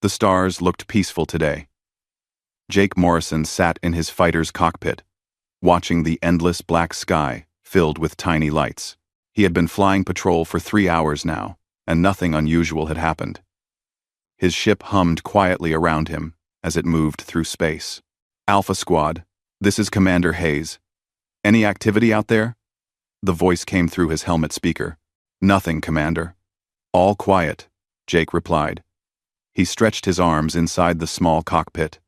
The stars looked peaceful today. Jake Morrison sat in his fighter's cockpit, watching the endless black sky filled with tiny lights. He had been flying patrol for 3 hours now, and nothing unusual had happened. His ship hummed quietly around him as it moved through space. "Alpha Squad, this is Commander Hayes. Any activity out there?" The voice came through his helmet speaker. "Nothing, Commander. All quiet," Jake replied. He stretched his arms inside the small cockpit.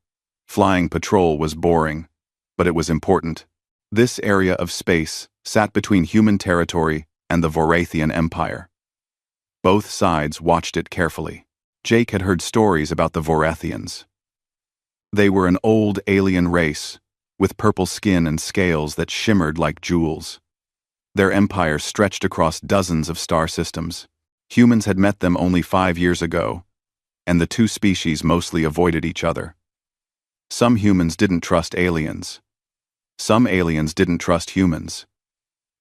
Flying patrol was boring, but it was important. This area of space sat between human territory and the Vorathian Empire. Both sides watched it carefully. Jake had heard stories about the Vorathians. They were an old alien race, with purple skin and scales that shimmered like jewels. Their empire stretched across dozens of star systems. Humans had met them only 5 years ago, and the two species mostly avoided each other. Some humans didn't trust aliens. Some aliens didn't trust humans.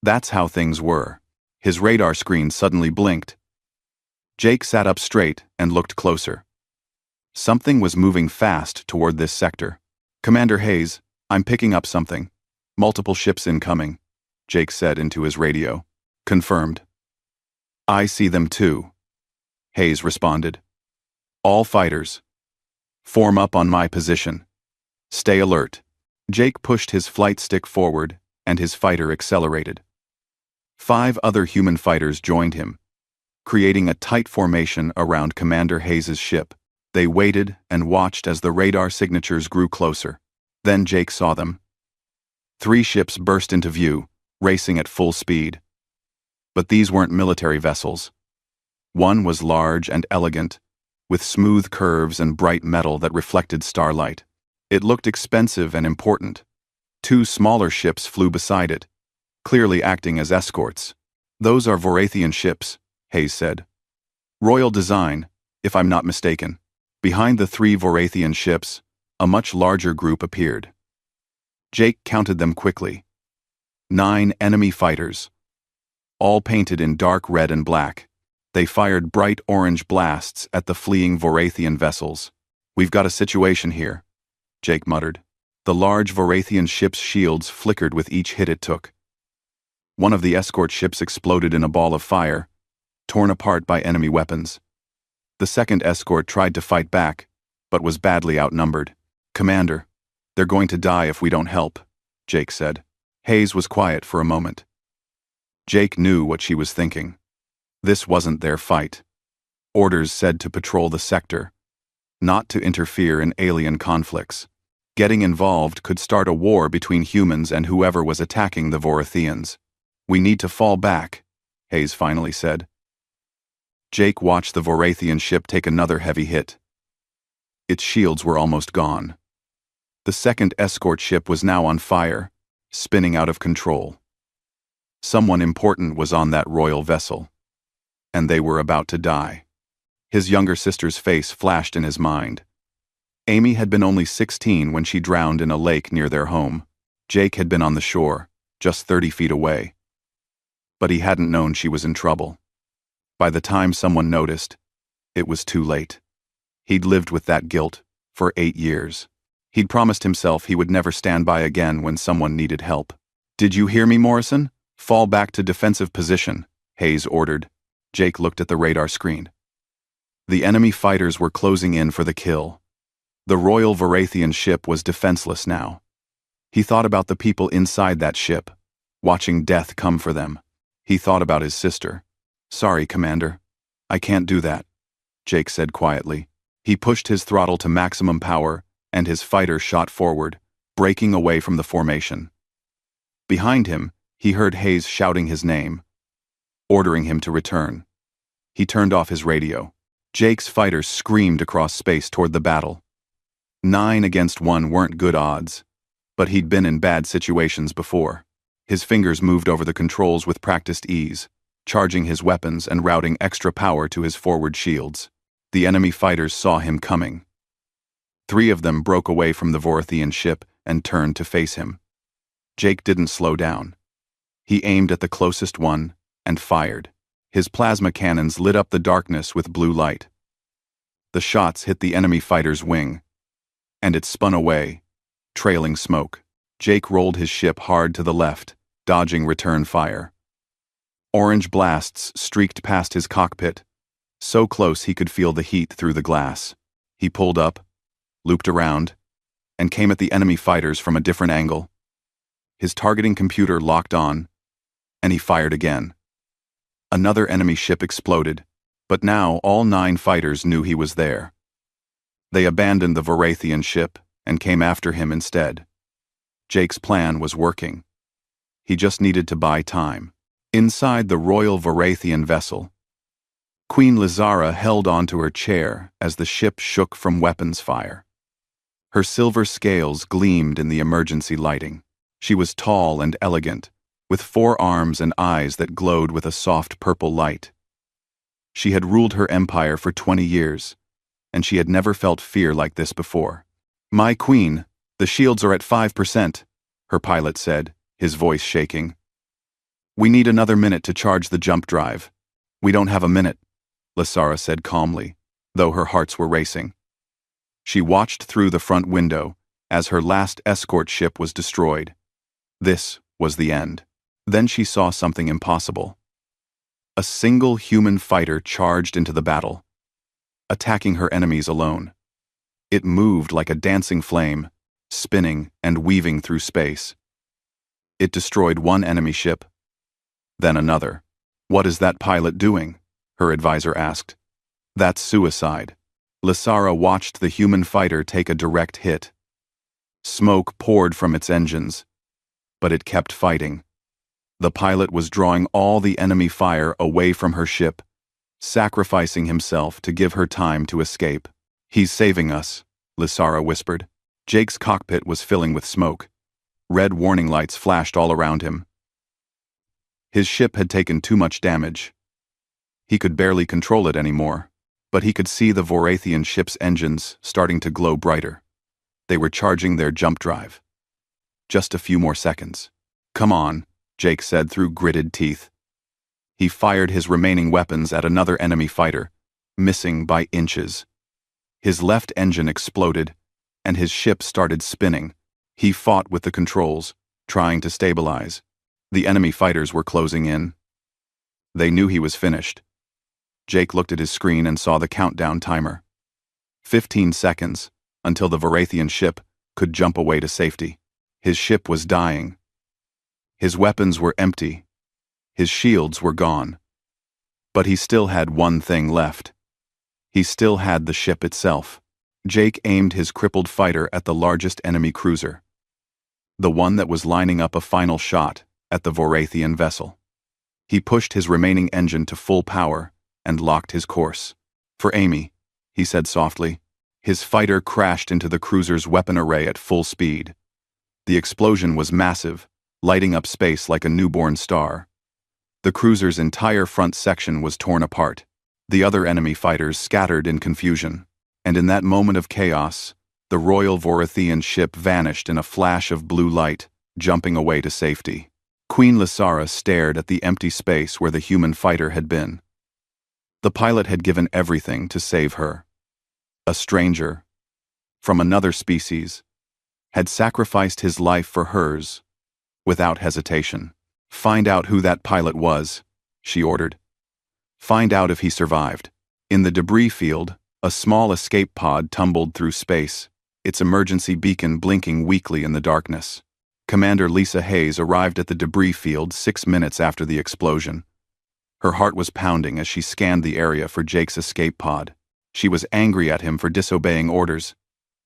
That's how things were. His radar screen suddenly blinked. Jake sat up straight and looked closer. Something was moving fast toward this sector. "Commander Hayes, I'm picking up something. Multiple ships incoming," Jake said into his radio. "Confirmed." "I see them too," Hayes responded. "All fighters, form up on my position. Stay alert." Jake pushed his flight stick forward, and his fighter accelerated. 5 other human fighters joined him, creating a tight formation around Commander Hayes' ship. They waited and watched as the radar signatures grew closer. Then Jake saw them. 3 ships burst into view, racing at full speed. But these weren't military vessels. One was large and elegant, with smooth curves and bright metal that reflected starlight. It looked expensive and important. 2 smaller ships flew beside it, clearly acting as escorts. "Those are Vorathian ships," Hayes said. "Royal design, if I'm not mistaken." Behind the 3 Vorathian ships, a much larger group appeared. Jake counted them quickly. 9 enemy fighters, all painted in dark red and black. They fired bright orange blasts at the fleeing Vorathian vessels. "We've got a situation here," Jake muttered. The large Vorathian ship's shields flickered with each hit it took. One of the escort ships exploded in a ball of fire, torn apart by enemy weapons. The second escort tried to fight back, but was badly outnumbered. "Commander, they're going to die if we don't help," Jake said. Hayes was quiet for a moment. Jake knew what she was thinking. This wasn't their fight. Orders said to patrol the sector, not to interfere in alien conflicts. Getting involved could start a war between humans and whoever was attacking the Vorathians. "We need to fall back," Hayes finally said. Jake watched the Vorathian ship take another heavy hit. Its shields were almost gone. The second escort ship was now on fire, spinning out of control. Someone important was on that royal vessel, and they were about to die. His younger sister's face flashed in his mind. Amy had been only 16 when she drowned in a lake near their home. Jake had been on the shore, just 30 feet away. But he hadn't known she was in trouble. By the time someone noticed, it was too late. He'd lived with that guilt for 8 years. He'd promised himself he would never stand by again when someone needed help. "Did you hear me, Morrison? Fall back to defensive position," Hayes ordered. Jake looked at the radar screen. The enemy fighters were closing in for the kill. The Royal Vorathian ship was defenseless now. He thought about the people inside that ship, watching death come for them. He thought about his sister. "Sorry, Commander. I can't do that," Jake said quietly. He pushed his throttle to maximum power, and his fighter shot forward, breaking away from the formation. Behind him, he heard Hayes shouting his name, ordering him to return. He turned off his radio. Jake's fighter screamed across space toward the battle. 9 against 1 weren't good odds, but he'd been in bad situations before. His fingers moved over the controls with practiced ease, charging his weapons and routing extra power to his forward shields. The enemy fighters saw him coming. 3 of them broke away from the Vorathian ship and turned to face him. Jake didn't slow down. He aimed at the closest one and fired. His plasma cannons lit up the darkness with blue light. The shots hit the enemy fighter's wing, and it spun away, trailing smoke. Jake rolled his ship hard to the left, dodging return fire. Orange blasts streaked past his cockpit, so close he could feel the heat through the glass. He pulled up, looped around, and came at the enemy fighters from a different angle. His targeting computer locked on, and he fired again. Another enemy ship exploded, but now all 9 fighters knew he was there. They abandoned the Vorathian ship and came after him instead. Jake's plan was working. He just needed to buy time. Inside the Royal Vorathian vessel, Queen Lizara held onto her chair as the ship shook from weapons fire. Her silver scales gleamed in the emergency lighting. She was tall and elegant, with 4 arms and eyes that glowed with a soft purple light. She had ruled her empire for 20 years, and she had never felt fear like this before. "My queen, the shields are at 5%, her pilot said, his voice shaking. "We need another minute to charge the jump drive." "We don't have a minute," Lizara said calmly, though her hearts were racing. She watched through the front window as her last escort ship was destroyed. This was the end. Then she saw something impossible. A single human fighter charged into the battle, attacking her enemies alone. It moved like a dancing flame, spinning and weaving through space. It destroyed one enemy ship, then another. "What is that pilot doing?" her advisor asked. "That's suicide." Lizara watched the human fighter take a direct hit. Smoke poured from its engines, but it kept fighting. The pilot was drawing all the enemy fire away from her ship, sacrificing himself to give her time to escape. "He's saving us," Lizara whispered. Jake's cockpit was filling with smoke. Red warning lights flashed all around him. His ship had taken too much damage. He could barely control it anymore, but he could see the Vorathian ship's engines starting to glow brighter. They were charging their jump drive. Just a few more seconds. "Come on," Jake said through gritted teeth. He fired his remaining weapons at another enemy fighter, missing by inches. His left engine exploded, and his ship started spinning. He fought with the controls, trying to stabilize. The enemy fighters were closing in. They knew he was finished. Jake looked at his screen and saw the countdown timer. 15 seconds, until the Vorathian ship could jump away to safety. His ship was dying. His weapons were empty. His shields were gone. But he still had one thing left. He still had the ship itself. Jake aimed his crippled fighter at the largest enemy cruiser, the one that was lining up a final shot at the Vorathian vessel. He pushed his remaining engine to full power and locked his course. "For Amy," he said softly. His fighter crashed into the cruiser's weapon array at full speed. The explosion was massive, lighting up space like a newborn star. The cruiser's entire front section was torn apart. The other enemy fighters scattered in confusion. And in that moment of chaos, the Royal Vorathian ship vanished in a flash of blue light, jumping away to safety. Queen Lizara stared at the empty space where the human fighter had been. The pilot had given everything to save her. A stranger, from another species, had sacrificed his life for hers, without hesitation. "Find out who that pilot was," she ordered. "Find out if he survived." In the debris field, a small escape pod tumbled through space, its emergency beacon blinking weakly in the darkness. Commander Lisa Hayes arrived at the debris field 6 minutes after the explosion. Her heart was pounding as she scanned the area for Jake's escape pod. She was angry at him for disobeying orders,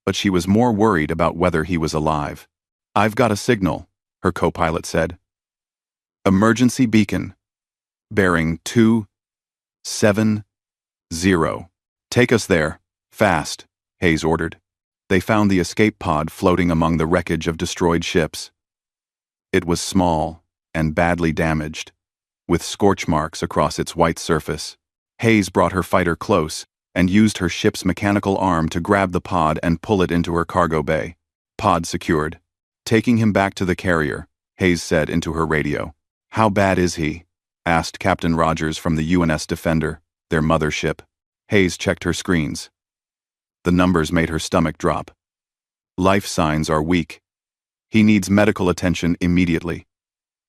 but she was more worried about whether he was alive. "I've got a signal," her co-pilot said. "Emergency beacon. Bearing 270. Take us there, fast," Hayes ordered. They found the escape pod floating among the wreckage of destroyed ships. It was small and badly damaged, with scorch marks across its white surface. Hayes brought her fighter close and used her ship's mechanical arm to grab the pod and pull it into her cargo bay. Pod secured. "Taking him back to the carrier," Hayes said into her radio. "How bad is he?" asked Captain Rogers from the UNS Defender, their mother ship. Hayes checked her screens. The numbers made her stomach drop. Life signs are weak. He needs medical attention immediately.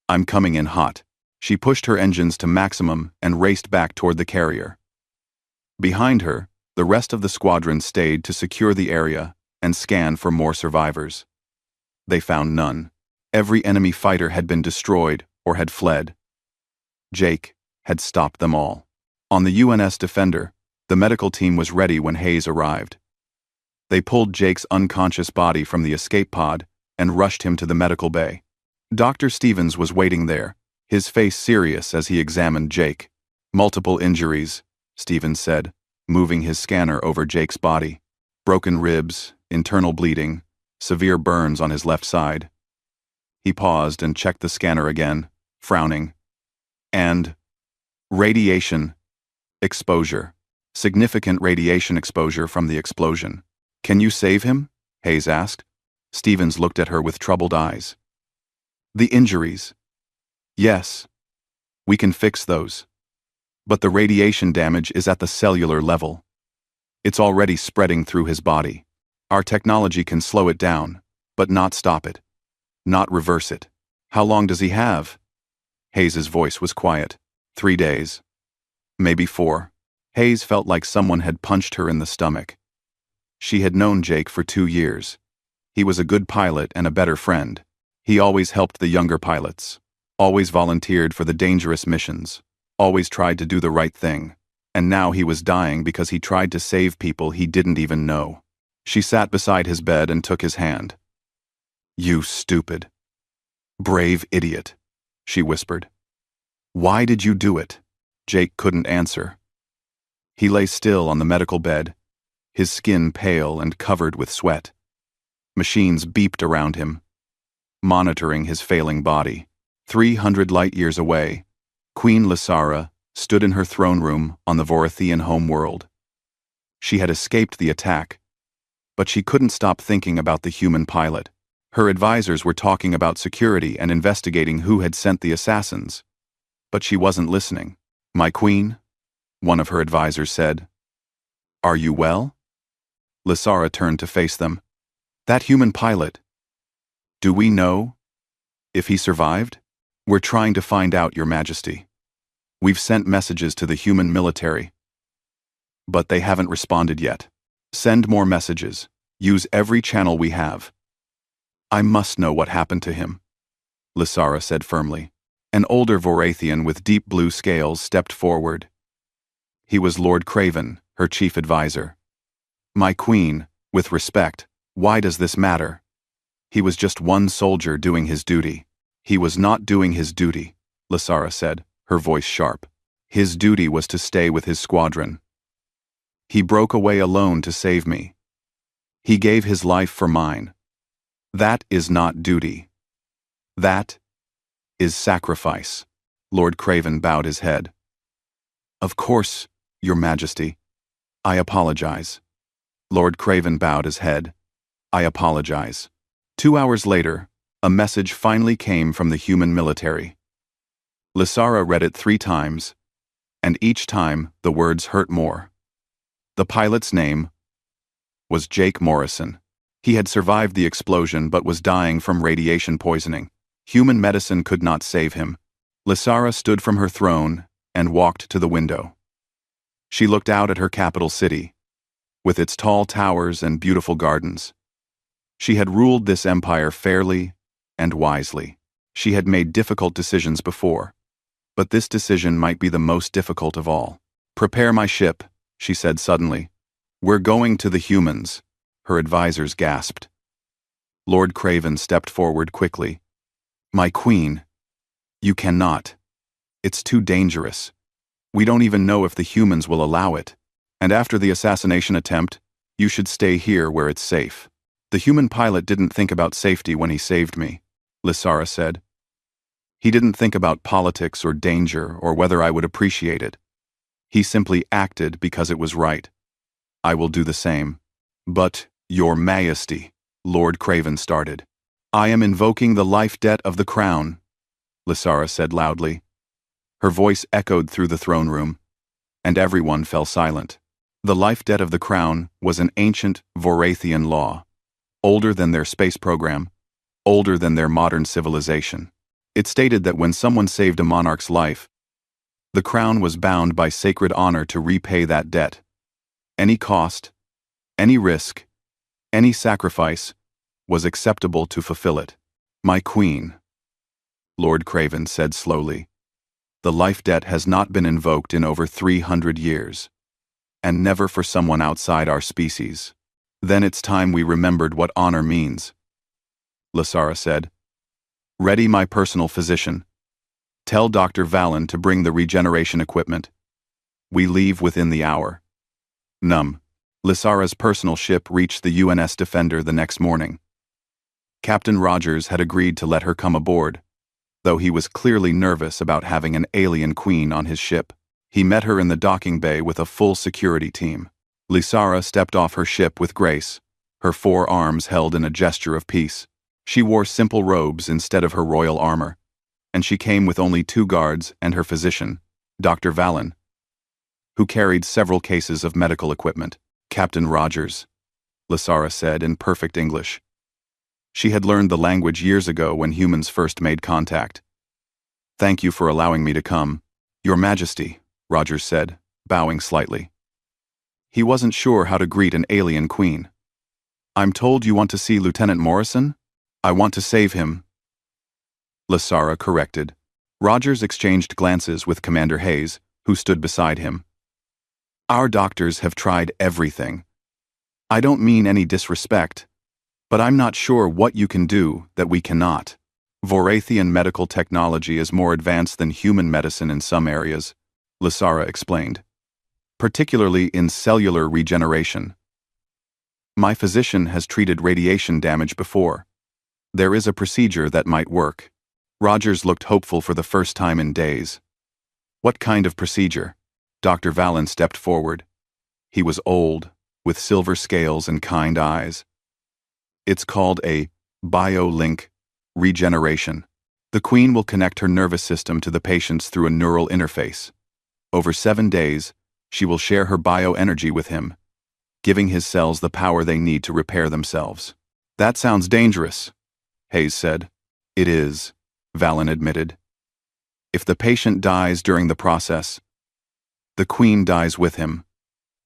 I'm coming in hot. She pushed her engines to maximum and raced back toward the carrier. Behind her, the rest of the squadron stayed to secure the area and scan for more survivors. They found none. Every enemy fighter had been destroyed or had fled. Jake had stopped them all. On the UNS Defender, the medical team was ready when Hayes arrived. They pulled Jake's unconscious body from the escape pod and rushed him to the medical bay. Dr. Stevens was waiting there, his face serious as he examined Jake. Multiple injuries, Stevens said, moving his scanner over Jake's body. Broken ribs, internal bleeding, severe burns on his left side. He paused and checked the scanner again, frowning. And radiation exposure. Significant radiation exposure from the explosion. Can you save him? Hayes asked. Stevens looked at her with troubled eyes. The injuries. Yes. We can fix those. But the radiation damage is at the cellular level. It's already spreading through his body. Our technology can slow it down, but not stop it. Not reverse it. How long does he have? Hayes's voice was quiet. 3 days. Maybe 4. Hayes felt like someone had punched her in the stomach. She had known Jake for 2 years. He was a good pilot and a better friend. He always helped the younger pilots, always volunteered for the dangerous missions, always tried to do the right thing, and now he was dying because he tried to save people he didn't even know. She sat beside his bed and took his hand. You stupid, brave idiot, she whispered. Why did you do it? Jake couldn't answer. He lay still on the medical bed, his skin pale and covered with sweat. Machines beeped around him, monitoring his failing body. 300 light-years away, Queen Lysara stood in her throne room on the Vorithian homeworld. She had escaped the attack, but she couldn't stop thinking about the human pilot. Her advisors were talking about security and investigating who had sent the assassins. But she wasn't listening. My queen, one of her advisors said. Are you well? Lysara turned to face them. That human pilot. Do we know if he survived? We're trying to find out, Your Majesty. We've sent messages to the human military, but they haven't responded yet. Send more messages. Use every channel we have. I must know what happened to him, Lysara said firmly. An older Vorathian with deep blue scales stepped forward. He was Lord Craven, her chief advisor. My queen, with respect, why does this matter? He was just one soldier doing his duty. He was not doing his duty, Lysara said, her voice sharp. His duty was to stay with his squadron. He broke away alone to save me. He gave his life for mine. That is not duty. That is sacrifice. Lord Craven bowed his head. Of course, Your Majesty. I apologize. Lord Craven bowed his head. I apologize. 2 hours later, a message finally came from the human military. Lysara read it 3 times, and each time the words hurt more. The pilot's name was Jake Morrison. He had survived the explosion but was dying from radiation poisoning. Human medicine could not save him. Lysara stood from her throne and walked to the window. She looked out at her capital city, with its tall towers and beautiful gardens. She had ruled this empire fairly and wisely. She had made difficult decisions before, but this decision might be the most difficult of all. Prepare my ship, she said suddenly. We're going to the humans, her advisors gasped. Lord Craven stepped forward quickly. My queen, you cannot. It's too dangerous. We don't even know if the humans will allow it. And after the assassination attempt, you should stay here where it's safe. The human pilot didn't think about safety when he saved me, Lysara said. He didn't think about politics or danger or whether I would appreciate it. He simply acted because it was right. I will do the same. But, Your Majesty, Lord Craven started. I am invoking the life debt of the crown, Lysara said loudly. Her voice echoed through the throne room, and everyone fell silent. The life debt of the crown was an ancient Vorathian law, older than their space program, older than their modern civilization. It stated that when someone saved a monarch's life, the crown was bound by sacred honor to repay that debt. Any cost, any risk, any sacrifice was acceptable to fulfill it. My queen, Lord Craven said slowly, the life debt has not been invoked in over 300 years, and never for someone outside our species. Then it's time we remembered what honor means, Lysara said. Ready my personal physician. Tell Dr. Valen to bring the regeneration equipment. We leave within the hour. Lysara's personal ship reached the UNS Defender the next morning. Captain Rogers had agreed to let her come aboard, though he was clearly nervous about having an alien queen on his ship. He met her in the docking bay with a full security team. Lysara stepped off her ship with grace, her 4 arms held in a gesture of peace. She wore simple robes instead of her royal armor, and she came with only 2 guards and her physician, Dr. Valen, who carried several cases of medical equipment. Captain Rogers, Lysara said in perfect English. She had learned the language years ago when humans first made contact. Thank you for allowing me to come, Your Majesty, Rogers said, bowing slightly. He wasn't sure how to greet an alien queen. I'm told you want to see Lieutenant Morrison? I want to save him, Lysara corrected. Rogers exchanged glances with Commander Hayes, who stood beside him. Our doctors have tried everything. I don't mean any disrespect, but I'm not sure what you can do that we cannot. Vorathian medical technology is more advanced than human medicine in some areas, Lysara explained, particularly in cellular regeneration. My physician has treated radiation damage before. There is a procedure that might work. Rogers looked hopeful for the first time in days. What kind of procedure? Dr. Valen stepped forward. He was old, with silver scales and kind eyes. It's called a bio-link regeneration. The queen will connect her nervous system to the patient's through a neural interface. Over 7 days, she will share her bioenergy with him, giving his cells the power they need to repair themselves. That sounds dangerous, Hayes said. It is, Valen admitted. If the patient dies during the process, the queen dies with him.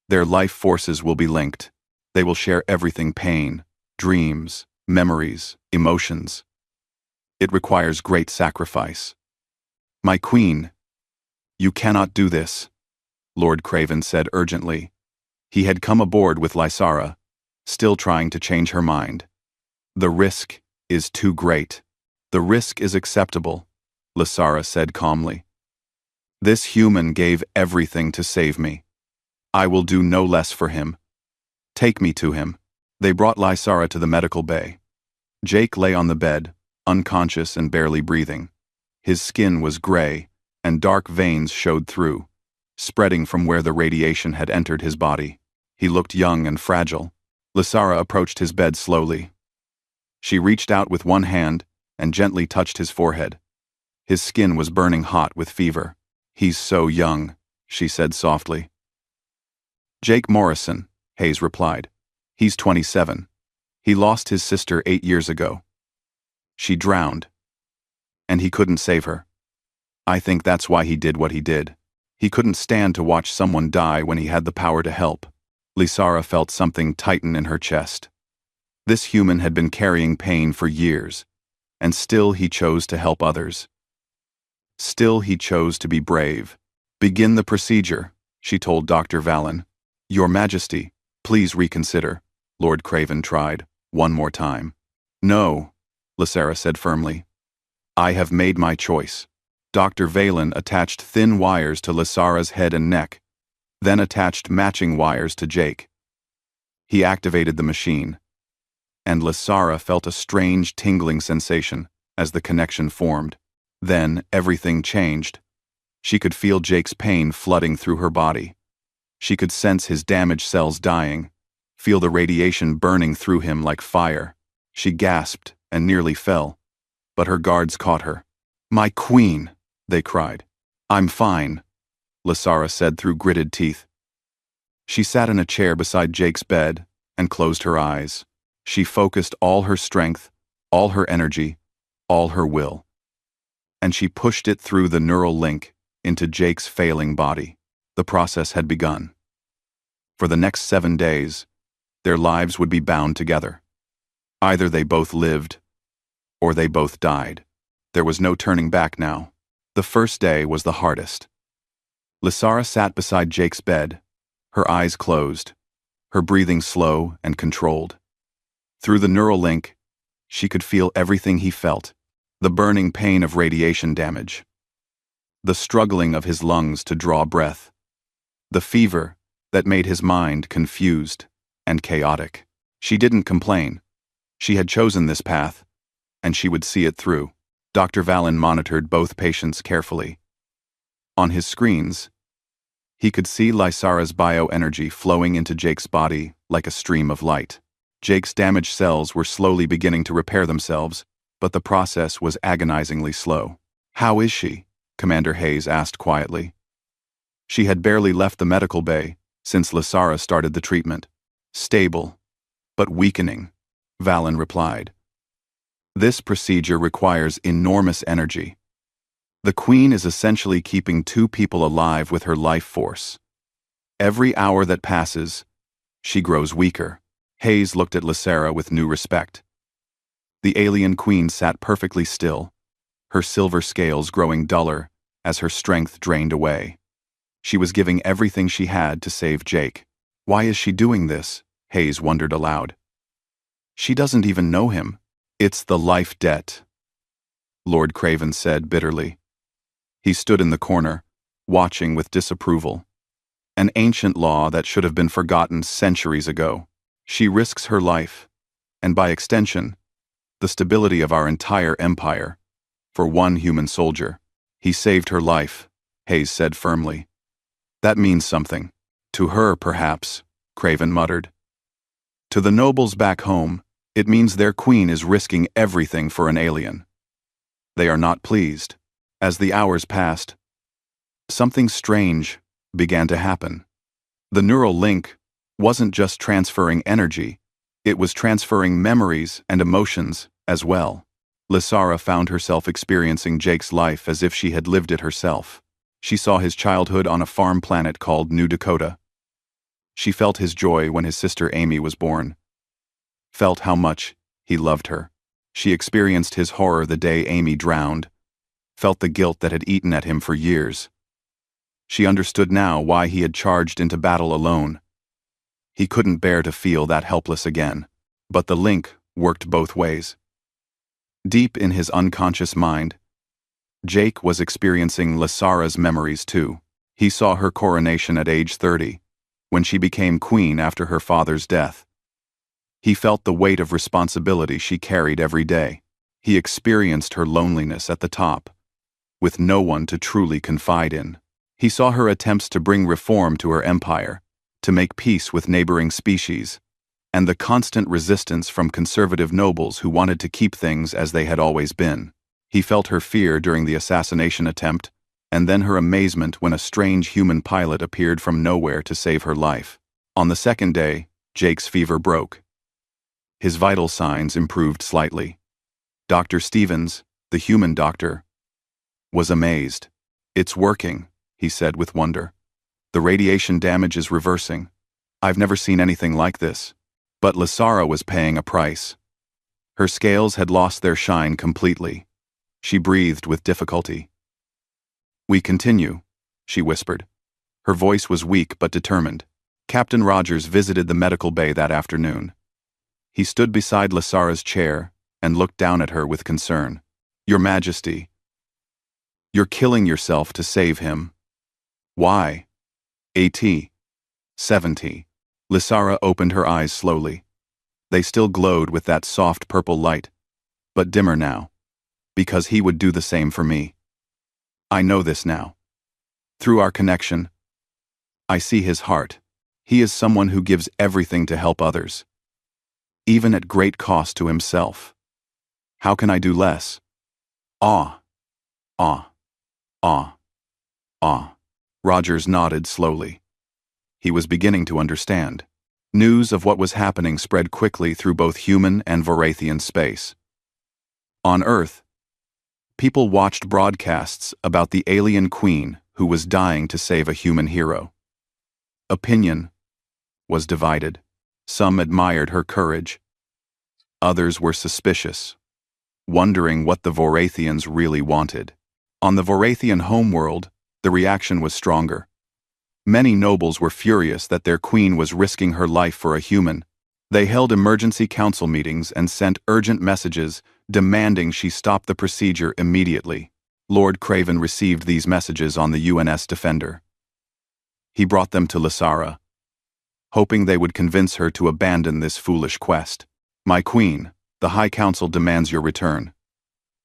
Their life forces will be linked. They will share everything: pain, dreams, memories, emotions. It requires great sacrifice. My queen, you cannot do this, Lord Craven said urgently. He had come aboard with Lysara, still trying to change her mind. The risk is too great. The risk is acceptable, Lysara said calmly. This human gave everything to save me. I will do no less for him. Take me to him. They brought Lysara to the medical bay. Jake lay on the bed, unconscious and barely breathing. His skin was gray, and dark veins showed through, spreading from where the radiation had entered his body. He looked young and fragile. Lysara approached his bed slowly. She reached out with one hand and gently touched his forehead. His skin was burning hot with fever. He's so young, she said softly. Jake Morrison, Hayes replied. He's 27. He lost his sister 8 years ago. She drowned, and he couldn't save her. I think that's why he did what he did. He couldn't stand to watch someone die when he had the power to help. Lysara felt something tighten in her chest. This human had been carrying pain for years, and still he chose to help others. Still he chose to be brave. Begin the procedure, she told Dr. Valen. Your Majesty, please reconsider, Lord Craven tried, one more time. No, Lysara said firmly. I have made my choice. Dr. Valen attached thin wires to Lysara's head and neck, then attached matching wires to Jake. He activated the machine, and Lysara felt a strange tingling sensation as the connection formed. Then everything changed. She could feel Jake's pain flooding through her body. She could sense his damaged cells dying, feel the radiation burning through him like fire. She gasped and nearly fell, but her guards caught her. My queen, they cried. I'm fine, Lysara said through gritted teeth. She sat in a chair beside Jake's bed and closed her eyes. She focused all her strength, all her energy, all her will. And she pushed it through the neural link into Jake's failing body. The process had begun. For the next 7 days, their lives would be bound together. Either they both lived, or they both died. There was no turning back now. The first day was the hardest. Lysara sat beside Jake's bed, her eyes closed, her breathing slow and controlled. Through the neural link, she could feel everything he felt, the burning pain of radiation damage, the struggling of his lungs to draw breath, the fever that made his mind confused and chaotic. She didn't complain. She had chosen this path, and she would see it through. Dr. Vallon monitored both patients carefully. On his screens, he could see Lysara's bioenergy flowing into Jake's body like a stream of light. Jake's damaged cells were slowly beginning to repair themselves, but the process was agonizingly slow. "How is she?" Commander Hayes asked quietly. She had barely left the medical bay since Lysara started the treatment. "Stable, but weakening," Vallon replied. "This procedure requires enormous energy. The Queen is essentially keeping 2 people alive with her life force. Every hour that passes, she grows weaker." Hayes looked at Lysara with new respect. The alien queen sat perfectly still, her silver scales growing duller as her strength drained away. She was giving everything she had to save Jake. "Why is she doing this?" Hayes wondered aloud. "She doesn't even know him." "It's the life debt," Lord Craven said bitterly. He stood in the corner, watching with disapproval. "An ancient law that should have been forgotten centuries ago. She risks her life, and by extension, the stability of our entire empire, for one human soldier." "He saved her life," Hayes said firmly. "That means something." "To her, perhaps," Craven muttered. "To the nobles back home, it means their queen is risking everything for an alien. They are not pleased." As the hours passed, something strange began to happen. The neural link wasn't just transferring energy, it was transferring memories and emotions as well. Lysara found herself experiencing Jake's life as if she had lived it herself. She saw his childhood on a farm planet called New Dakota. She felt his joy when his sister Amy was born. Felt how much he loved her. She experienced his horror the day Amy drowned. Felt the guilt that had eaten at him for years. She understood now why he had charged into battle alone. He couldn't bear to feel that helpless again. But the link worked both ways. Deep in his unconscious mind, Jake was experiencing Lysara's memories too. He saw her coronation at age 30, when she became queen after her father's death. He felt the weight of responsibility she carried every day. He experienced her loneliness at the top, with no one to truly confide in. He saw her attempts to bring reform to her empire, to make peace with neighboring species, and the constant resistance from conservative nobles who wanted to keep things as they had always been. He felt her fear during the assassination attempt, and then her amazement when a strange human pilot appeared from nowhere to save her life. On the second day, Jake's fever broke. His vital signs improved slightly. Dr. Stevens, the human doctor, was amazed. "It's working," he said with wonder. "The radiation damage is reversing. I've never seen anything like this." But Lysara was paying a price. Her scales had lost their shine completely. She breathed with difficulty. "We continue," she whispered. Her voice was weak but determined. Captain Rogers visited the medical bay that afternoon. He stood beside Lysara's chair and looked down at her with concern. "Your Majesty, you're killing yourself to save him." "Why?" "AT 70. Lysara opened her eyes slowly. They still glowed with that soft purple light, but dimmer now. "Because he would do the same for me. I know this now. Through our connection, I see his heart. He is someone who gives everything to help others, even at great cost to himself. How can I do less?" "Ah, ah, ah, ah." Rogers nodded slowly. He was beginning to understand. News of what was happening spread quickly through both human and Vorathian space. On Earth, people watched broadcasts about the alien queen who was dying to save a human hero. Opinion was divided. Some admired her courage. Others were suspicious, wondering what the Vorathians really wanted. On the Vorathian homeworld, the reaction was stronger. Many nobles were furious that their queen was risking her life for a human. They held emergency council meetings and sent urgent messages demanding she stop the procedure immediately. Lord Craven received these messages on the UNS Defender. He brought them to Lysara, hoping they would convince her to abandon this foolish quest. "My queen, the High Council demands your return.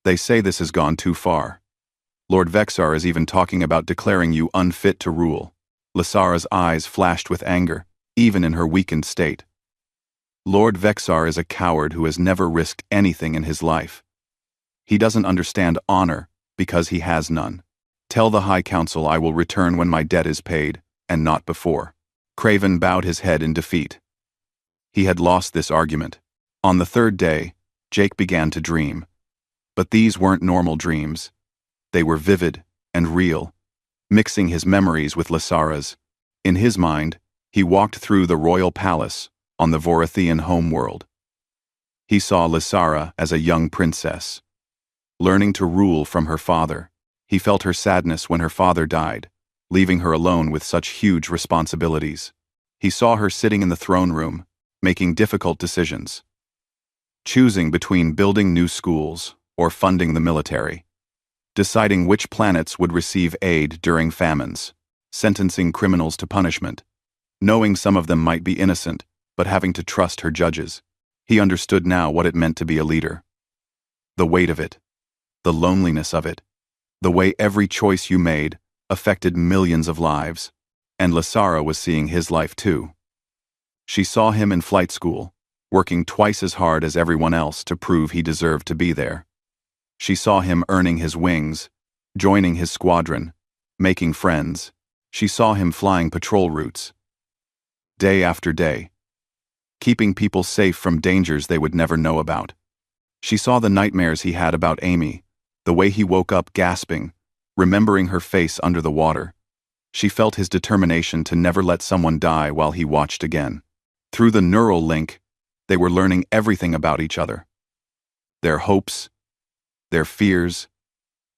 They say this has gone too far. Lord Vexar is even talking about declaring you unfit to rule." Lysara's eyes flashed with anger, even in her weakened state. Lord Vexar is a coward who has never risked anything in his life. He doesn't understand honor because he has none. "Tell the High Council I will return when my debt is paid, and not before." Craven bowed his head in defeat. He had lost this argument. On the third day, Jake began to dream. But these weren't normal dreams. They were vivid and real, mixing his memories with Lysara's. In his mind, he walked through the royal palace on the Vorathian homeworld. He saw Lysara as a young princess, learning to rule from her father. He felt her sadness when her father died, leaving her alone with such huge responsibilities. He saw her sitting in the throne room, making difficult decisions, choosing between building new schools or funding the military, deciding which planets would receive aid during famines, sentencing criminals to punishment, knowing some of them might be innocent, but having to trust her judges. He understood now what it meant to be a leader. The weight of it, the loneliness of it, the way every choice you made affected millions of lives, and Lysara was seeing his life too. She saw him in flight school, working twice as hard as everyone else to prove he deserved to be there. She saw him earning his wings, joining his squadron, making friends. She saw him flying patrol routes, day after day, keeping people safe from dangers they would never know about. She saw the nightmares he had about Amy, the way he woke up gasping, remembering her face under the water. She felt his determination to never let someone die while he watched again. Through the neural link, they were learning everything about each other. Their hopes, their fears,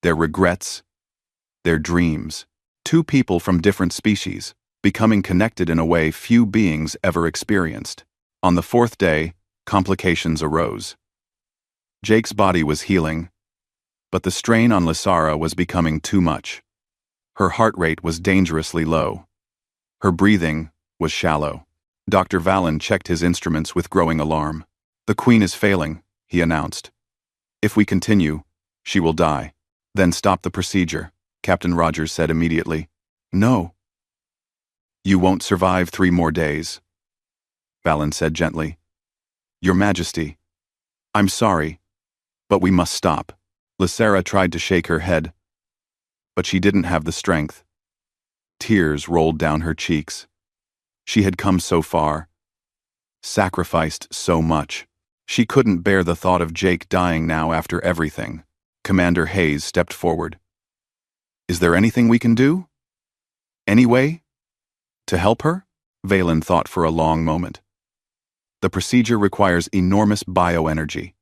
their regrets, their dreams. Two people from different species, becoming connected in a way few beings ever experienced. On the fourth day, complications arose. Jake's body was healing, but the strain on Lysara was becoming too much. Her heart rate was dangerously low. Her breathing was shallow. Dr. Valen checked his instruments with growing alarm. "The Queen is failing," he announced. "If we continue, she will die." "Then stop the procedure," Captain Rogers said immediately. "No. You won't survive 3 more days," Valen said gently. "Your Majesty, I'm sorry, but we must stop." Lysara tried to shake her head, but she didn't have the strength. Tears rolled down her cheeks. She had come so far, sacrificed so much. She couldn't bear the thought of Jake dying now after everything. Commander Hayes stepped forward. "Is there anything we can do? Any way? To help her?" Valen thought for a long moment. "The procedure requires enormous bioenergy.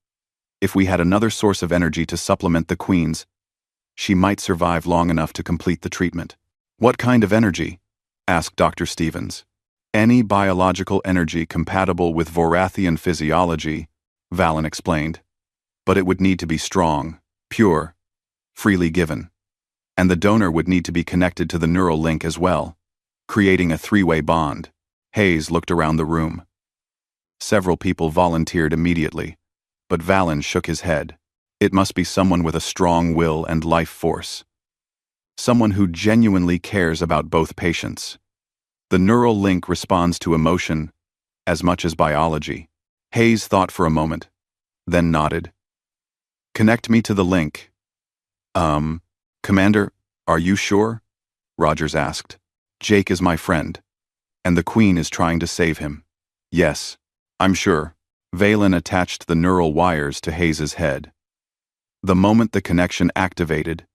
If we had another source of energy to supplement the Queen's, she might survive long enough to complete the treatment." "What kind of energy?" asked Dr. Stevens. "Any biological energy compatible with Vorathian physiology," Valen explained. "But it would need to be strong, pure, freely given. And the donor would need to be connected to the neural link as well, creating a 3-way bond." Hayes looked around the room. Several people volunteered immediately, but Valen shook his head. It must be someone with a strong will and life force. Someone who genuinely cares about both patients. The neural link responds to emotion as much as biology. Hayes thought for a moment, then nodded. "Connect me to the link." Commander, are you sure?" Rogers asked. "Jake is my friend. And the Queen is trying to save him. Yes, I'm sure. Valen attached the neural wires to Hayes's head. The moment the connection activated,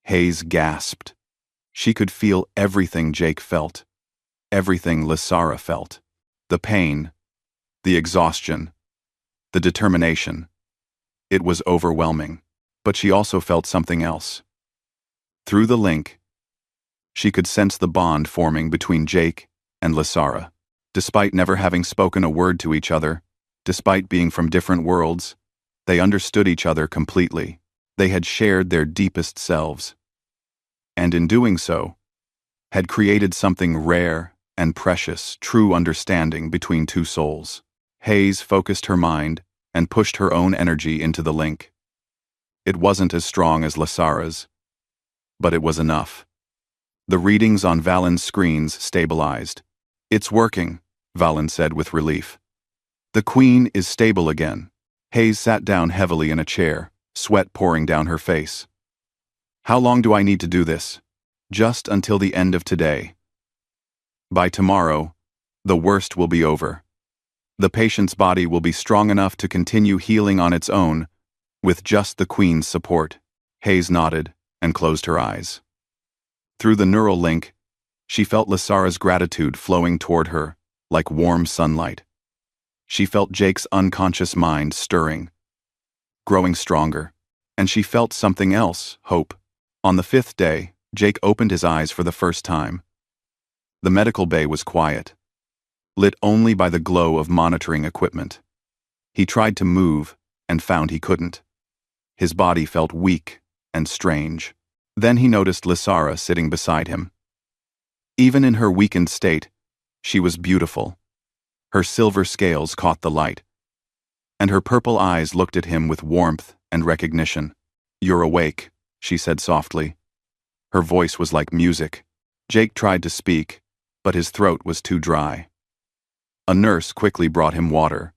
Hayes gasped. She could feel everything Jake felt. Everything Lysara felt. The pain, the exhaustion, the determination. It was overwhelming. But she also felt something else. Through the link, she could sense the bond forming between Jake and Lysara. Despite never having spoken a word to each other, despite being from different worlds, they understood each other completely. They had shared their deepest selves. And in doing so, had created something rare and precious, true understanding between two souls. Hayes focused her mind and pushed her own energy into the link. It wasn't as strong as Lysara's, but it was enough. The readings on Valen's screens stabilized. It's working, Valen said with relief. The Queen is stable again. Hayes sat down heavily in a chair, sweat pouring down her face. How long do I need to do this? Just until the end of today. By tomorrow, the worst will be over. The patient's body will be strong enough to continue healing on its own, with just the Queen's support. Hayes nodded and closed her eyes. Through the neural link, she felt Lysara's gratitude flowing toward her, like warm sunlight. She felt Jake's unconscious mind stirring, growing stronger, and she felt something else, hope. On the 5th day, Jake opened his eyes for the first time. The medical bay was quiet, lit only by the glow of monitoring equipment. He tried to move and found he couldn't. His body felt weak and strange. Then he noticed Lysara sitting beside him. Even in her weakened state, she was beautiful. Her silver scales caught the light, and her purple eyes looked at him with warmth and recognition. "You're awake," she said softly. Her voice was like music. Jake tried to speak, but his throat was too dry. A nurse quickly brought him water,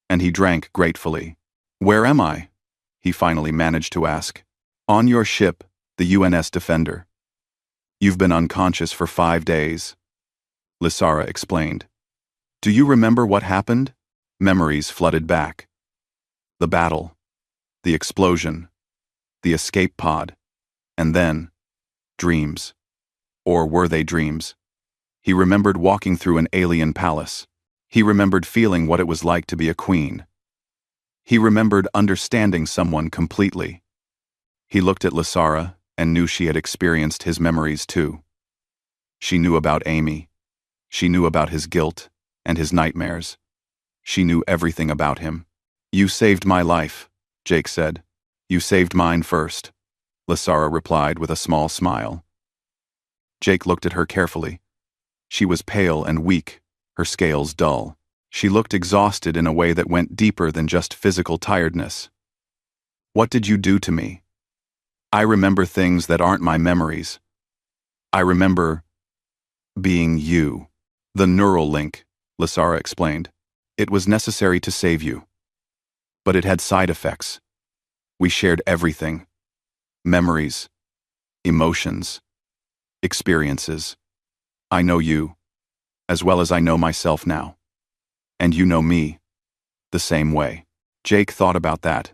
and he drank gratefully. "Where am I?" he finally managed to ask. "On your ship, the UNS Defender. You've been unconscious for 5 days," Lysara explained. "Do you remember what happened?" Memories flooded back. The battle, the explosion, the escape pod, and then, dreams. Or were they dreams? He remembered walking through an alien palace. He remembered feeling what it was like to be a queen. He remembered understanding someone completely. He looked at Lysara and knew she had experienced his memories too. She knew about Amy. She knew about his guilt and his nightmares. She knew everything about him. "You saved my life," Jake said. "You saved mine first," Lysara replied with a small smile. Jake looked at her carefully. She was pale and weak, her scales dull. She looked exhausted in a way that went deeper than just physical tiredness. "What did you do to me? I remember things that aren't my memories. I remember being you." "The neural link," Lysara explained. "It was necessary to save you. But it had side effects. We shared everything. Memories, emotions, experiences. I know you, as well as I know myself now. And you know me, the same way." Jake thought about that.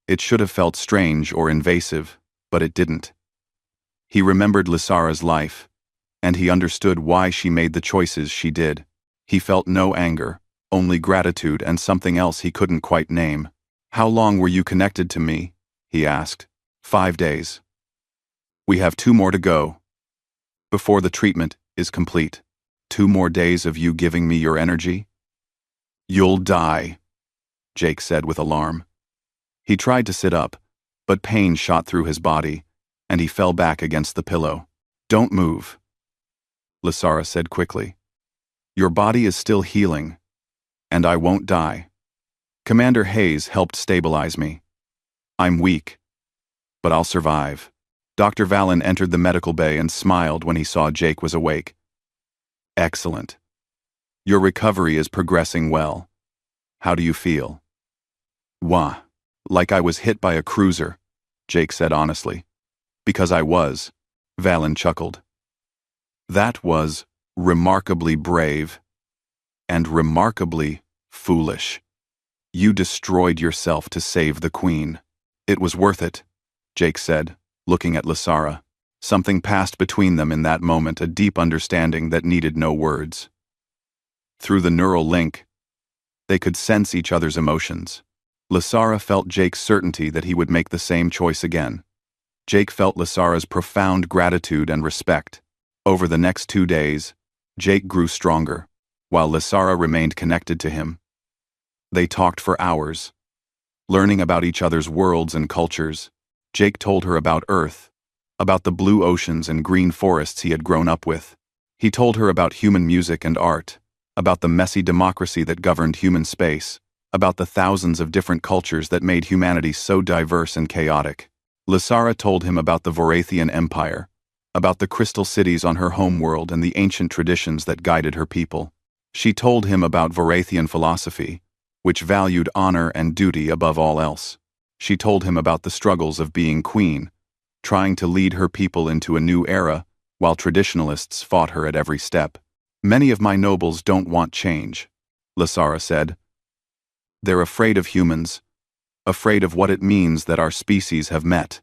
It should have felt strange or invasive, but it didn't. He remembered Lysara's life, and he understood why she made the choices she did. He felt no anger, only gratitude and something else he couldn't quite name. "How long were you connected to me?" he asked. 5 days. "We have 2 more to go. Before the treatment is complete. 2 more days of you giving me your energy?" "You'll die," Jake said with alarm. He tried to sit up, but pain shot through his body, and he fell back against the pillow. "Don't move," Lysara said quickly. "Your body is still healing, and I won't die. Commander Hayes helped stabilize me. I'm weak, but I'll survive." Dr. Valen entered the medical bay and smiled when he saw Jake was awake. "Excellent. Your recovery is progressing well. How do you feel?" "Wah, like I was hit by a cruiser," Jake said honestly. "Because I was," Valen chuckled. "That was remarkably brave, and remarkably foolish. You destroyed yourself to save the Queen. It was worth it, Jake said, looking at Lysara. Something passed between them in that moment, a deep understanding that needed no words. Through the neural link, they could sense each other's emotions. Lysara felt Jake's certainty that he would make the same choice again. Jake felt Lysara's profound gratitude and respect. Over the next 2 days, Jake grew stronger, while Lysara remained connected to him. They talked for hours, learning about each other's worlds and cultures. Jake told her about Earth, about the blue oceans and green forests he had grown up with. He told her about human music and art, about the messy democracy that governed human space, about the thousands of different cultures that made humanity so diverse and chaotic. Lysara told him about the Vorathian Empire, about the crystal cities on her homeworld and the ancient traditions that guided her people. She told him about Vorathian philosophy, which valued honor and duty above all else. She told him about the struggles of being queen, trying to lead her people into a new era, while traditionalists fought her at every step. Many of my nobles don't want change, Lysara said. They're afraid of humans, afraid of what it means that our species have met.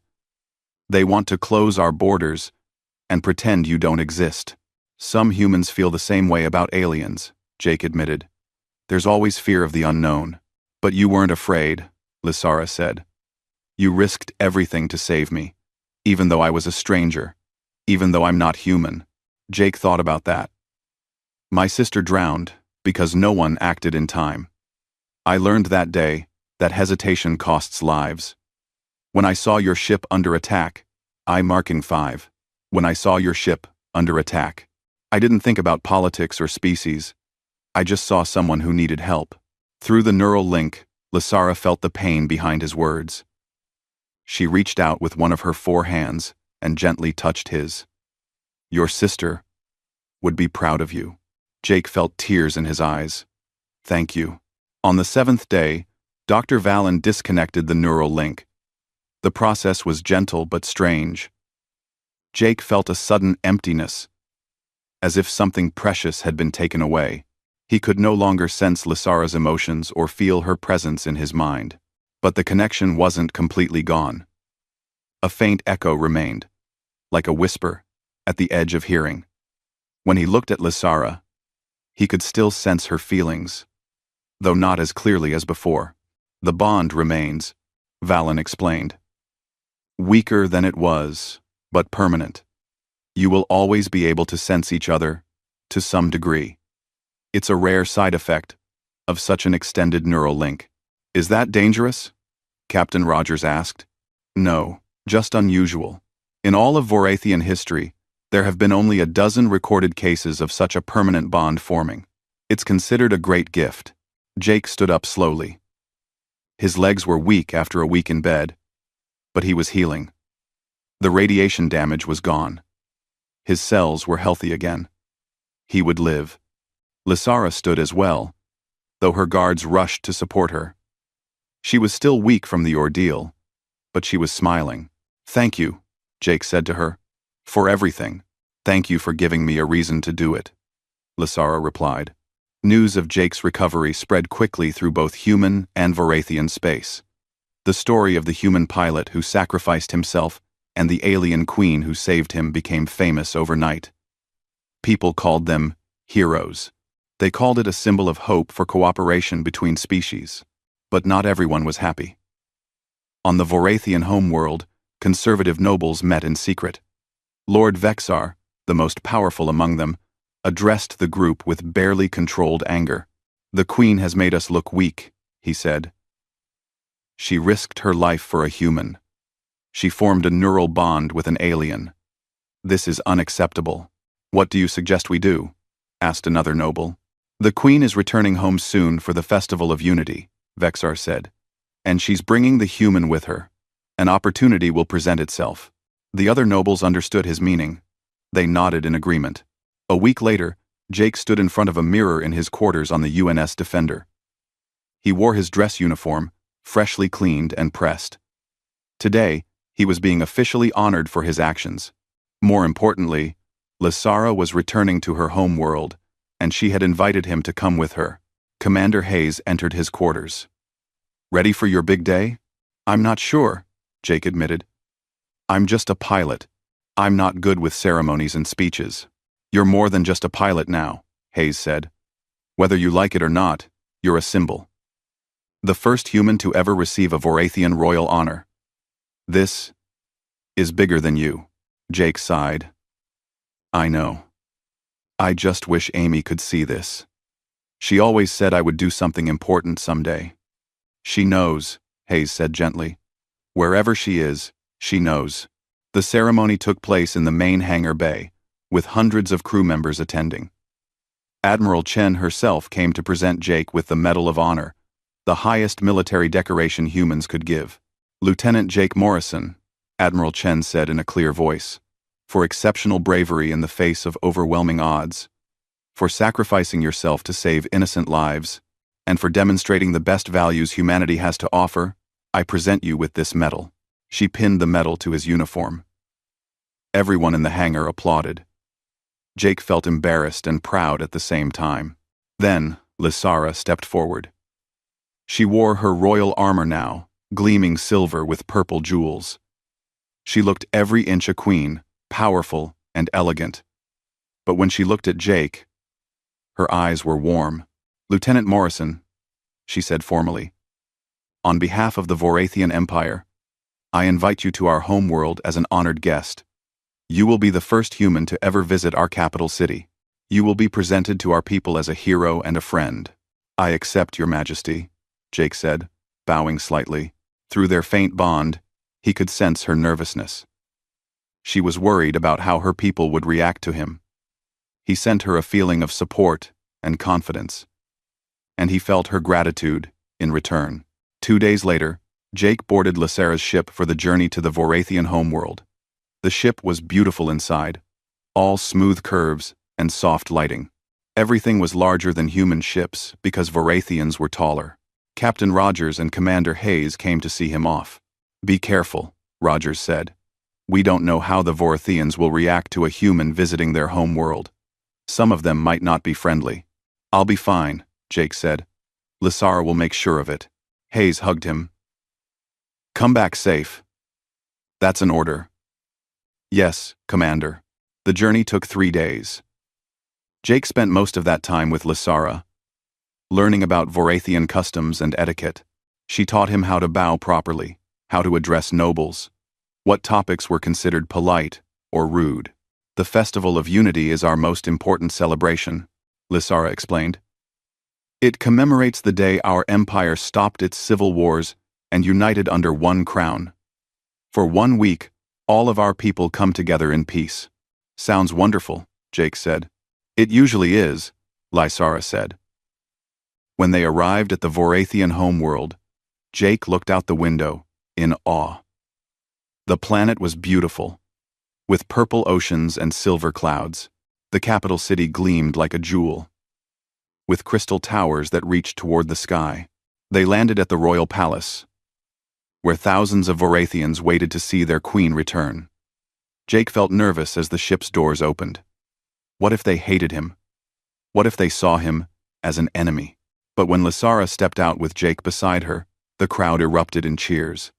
They want to close our borders and pretend you don't exist. Some humans feel the same way about aliens, Jake admitted. There's always fear of the unknown. But you weren't afraid, Lysara said. You risked everything to save me, even though I was a stranger, even though I'm not human. Jake thought about that. My sister drowned because no one acted in time. I learned that day that hesitation costs lives. When I saw your ship under attack, marking 5. When I saw your ship under attack, I didn't think about politics or species. I just saw someone who needed help. Through the neural link, Lysara felt the pain behind his words. She reached out with one of her 4 hands and gently touched his. Your sister would be proud of you. Jake felt tears in his eyes. Thank you. On the 7th day, Dr. Valen disconnected the neural link. The process was gentle but strange. Jake felt a sudden emptiness, as if something precious had been taken away. He could no longer sense Lysara's emotions or feel her presence in his mind. But the connection wasn't completely gone. A faint echo remained, like a whisper, at the edge of hearing. When he looked at Lysara, he could still sense her feelings, though not as clearly as before. The bond remains, Valen explained. Weaker than it was, but permanent. You will always be able to sense each other, to some degree. It's a rare side effect of such an extended neural link. Is that dangerous? Captain Rogers asked. No, just unusual. In all of Vorathian history, there have been only a dozen recorded cases of such a permanent bond forming. It's considered a great gift. Jake stood up slowly. His legs were weak after a week in bed, but he was healing. The radiation damage was gone. His cells were healthy again. He would live. Lysara stood as well, though her guards rushed to support her. She was still weak from the ordeal, but she was smiling. Thank you, Jake said to her. For everything. Thank you for giving me a reason to do it, Lysara replied. News of Jake's recovery spread quickly through both human and Vorathian space. The story of the human pilot who sacrificed himself and the alien queen who saved him became famous overnight. People called them heroes. They called it a symbol of hope for cooperation between species. But not everyone was happy. On the Vorathian homeworld, conservative nobles met in secret. Lord Vexar, the most powerful among them, addressed the group with barely controlled anger. The Queen has made us look weak, he said. She risked her life for a human. She formed a neural bond with an alien. This is unacceptable. What do you suggest we do? Asked another noble. The Queen is returning home soon for the Festival of Unity, Vexar said. And she's bringing the human with her. An opportunity will present itself. The other nobles understood his meaning. They nodded in agreement. A week later, Jake stood in front of a mirror in his quarters on the UNS Defender. He wore his dress uniform, freshly cleaned and pressed. Today, he was being officially honored for his actions. More importantly, Lysara was returning to her home world, and she had invited him to come with her. Commander Hayes entered his quarters. "Ready for your big day?" "I'm not sure," Jake admitted. "I'm just a pilot. I'm not good with ceremonies and speeches." "You're more than just a pilot now," Hayes said. "Whether you like it or not, you're a symbol. The first human to ever receive a Vorathian royal honor. This is bigger than you." Jake sighed. "I know. I just wish Amy could see this. She always said I would do something important someday." "She knows," Hayes said gently. "Wherever she is, she knows." The ceremony took place in the main hangar bay, with hundreds of crew members attending. Admiral Chen herself came to present Jake with the Medal of Honor, the highest military decoration humans could give. "Lieutenant Jake Morrison," Admiral Chen said in a clear voice, "for exceptional bravery in the face of overwhelming odds, for sacrificing yourself to save innocent lives, and for demonstrating the best values humanity has to offer, I present you with this medal." She pinned the medal to his uniform. Everyone in the hangar applauded. Jake felt embarrassed and proud at the same time. Then, Lysara stepped forward. She wore her royal armor now, gleaming silver with purple jewels. She looked every inch a queen, powerful and elegant. But when she looked at Jake, her eyes were warm. "Lieutenant Morrison," she said formally, "on behalf of the Vorathian Empire, I invite you to our homeworld as an honored guest. You will be the first human to ever visit our capital city. You will be presented to our people as a hero and a friend." "I accept, Your Majesty," Jake said, bowing slightly. Through their faint bond, he could sense her nervousness. She was worried about how her people would react to him. He sent her a feeling of support and confidence, and he felt her gratitude in return. 2 days later, Jake boarded Lysara's ship for the journey to the Vorathian homeworld. The ship was beautiful inside, all smooth curves and soft lighting. Everything was larger than human ships because Vorathians were taller. Captain Rogers and Commander Hayes came to see him off. "Be careful," Rogers said. "We don't know how the Vorathians will react to a human visiting their home world. Some of them might not be friendly." "I'll be fine," Jake said. "Lysara will make sure of it." Hayes hugged him. "Come back safe." "That's an order." "Yes, Commander." The journey took 3 days. Jake spent most of that time with Lysara, learning about Vorathian customs and etiquette. She taught him how to bow properly, how to address nobles, what topics were considered polite or rude. "The Festival of Unity is our most important celebration," Lysara explained. "It commemorates the day our empire stopped its civil wars and united under one crown. For 1 week, all of our people come together in peace." "Sounds wonderful," Jake said. "It usually is," Lysara said. When they arrived at the Vorathian homeworld, Jake looked out the window, in awe. The planet was beautiful, with purple oceans and silver clouds. The capital city gleamed like a jewel, with crystal towers that reached toward the sky. They landed at the royal palace, where thousands of Vorathians waited to see their queen return. Jake felt nervous as the ship's doors opened. What if they hated him? What if they saw him as an enemy? But when Lysara stepped out with Jake beside her, the crowd erupted in cheers.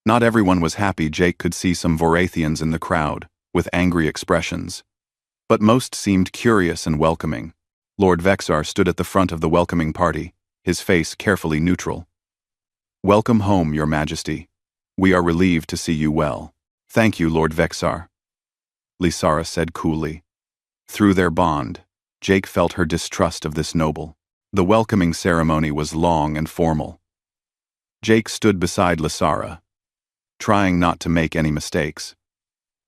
Not everyone was happy. Jake could see some Vorathians in the crowd, with angry expressions. But most seemed curious and welcoming. Lord Vexar stood at the front of the welcoming party, his face carefully neutral. "Welcome home, Your Majesty. We are relieved to see you well." "Thank you, Lord Vexar," Lysara said coolly. Through their bond, Jake felt her distrust of this noble. The welcoming ceremony was long and formal. Jake stood beside Lysara, trying not to make any mistakes.